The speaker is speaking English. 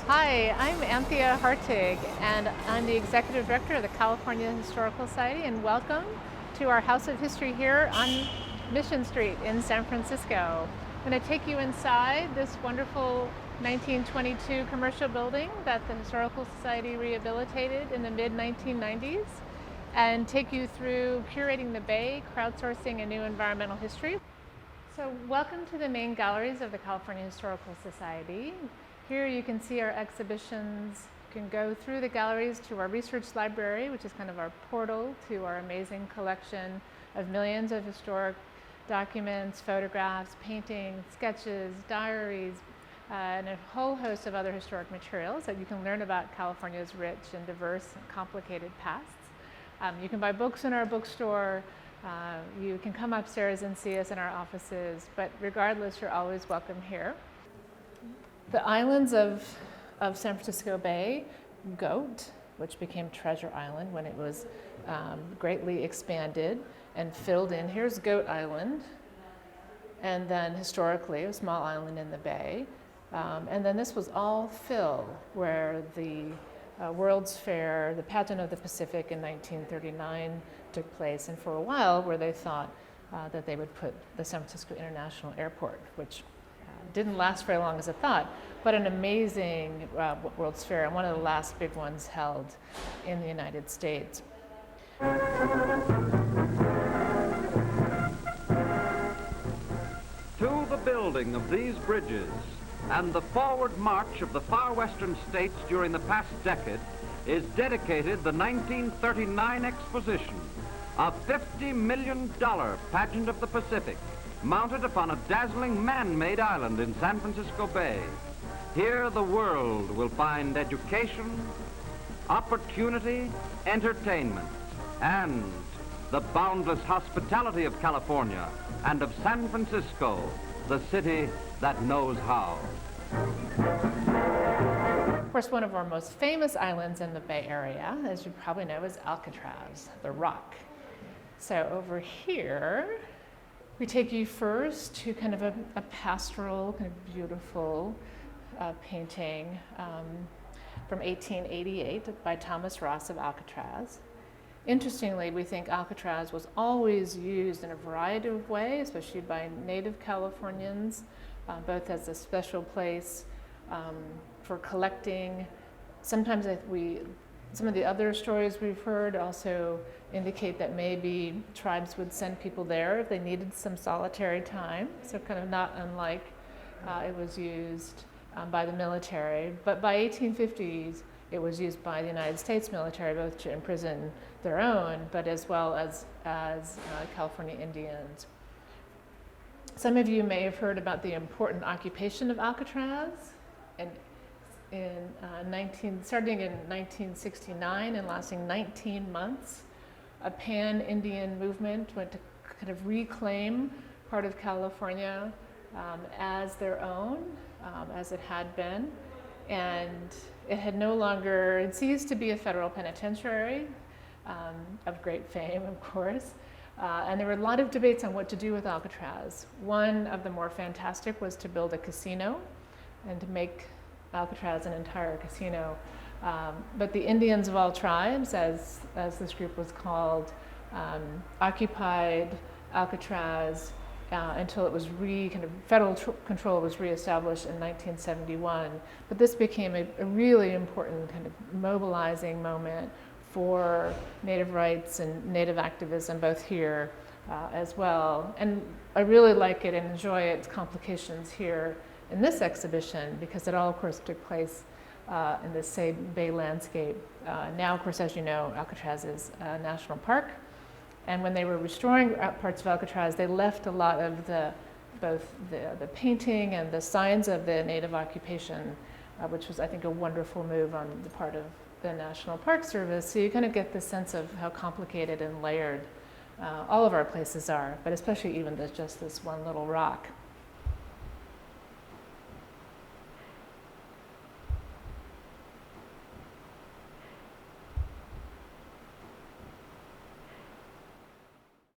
Hi, I'm Anthea Hartig, and I'm the Executive Director of the California Historical Society, and welcome to our House of History here on Mission Street in San Francisco. I'm going to take you inside this wonderful 1922 commercial building that the Historical Society rehabilitated in the mid-1990s and take you through curating the Bay, crowdsourcing a new environmental history. So welcome to the main galleries of the California Historical Society. Here you can see our exhibitions. You can go through the galleries to our research library, which is kind of our portal to our amazing collection of millions of historic documents, photographs, paintings, sketches, diaries, and a whole host of other historic materials that you can learn about California's rich and diverse and complicated pasts. You can buy books in our bookstore. You can come upstairs and see us in our offices, but regardless, you're always welcome here. The islands of San Francisco Bay, Goat, which became Treasure Island when it was greatly expanded and filled in. Here's Goat Island, and then historically a small island in the bay. And then this was all fill, where the World's Fair, the Pageant of the Pacific in 1939 took place, and for a while where they thought that they would put the San Francisco International Airport, which didn't last very long as a thought, but an amazing World's Fair, and one of the last big ones held in the United States. To the building of these bridges and the forward march of the far western states during the past decade is dedicated the 1939 exposition, a $50 million pageant of the Pacific, mounted upon a dazzling man-made island in San Francisco Bay. Here the world will find education, opportunity, entertainment, and the boundless hospitality of California and of San Francisco, the city that knows how. Of course, one of our most famous islands in the Bay Area, as you probably know, is Alcatraz, the Rock. So over here, we take you first to kind of a pastoral, kind of beautiful painting from 1888 by Thomas Ross of Alcatraz. Interestingly, we think Alcatraz was always used in a variety of ways, especially by native Californians, both as a special place for collecting. Sometimes some of the other stories we've heard also indicate that maybe tribes would send people there if they needed some solitary time, so kind of not unlike it was used by the military. But by 1850s, it was used by the United States military, both to imprison their own, but as well as California Indians. Some of you may have heard about the important occupation of Alcatraz, and starting in 1969 and lasting 19 months, a pan-Indian movement went to kind of reclaim part of California as their own, as it had been. And it ceased to be a federal penitentiary of great fame, of course. And there were a lot of debates on what to do with Alcatraz. One of the more fantastic was to build a casino and to make Alcatraz an entire casino. But the Indians of all tribes, as this group was called, occupied Alcatraz until it was federal control was reestablished in 1971. But this became a really important kind of mobilizing moment for Native rights and Native activism, both here as well. And I really like it and enjoy its complications here in this exhibition, because it all, of course, took place in the same Bay landscape. Now, of course, as you know, Alcatraz is a national park. And when they were restoring parts of Alcatraz, they left a lot of both the painting and the signs of the native occupation, which was, I think, a wonderful move on the part of the National Park Service. So you kind of get the sense of how complicated and layered all of our places are, but especially even just this one little rock.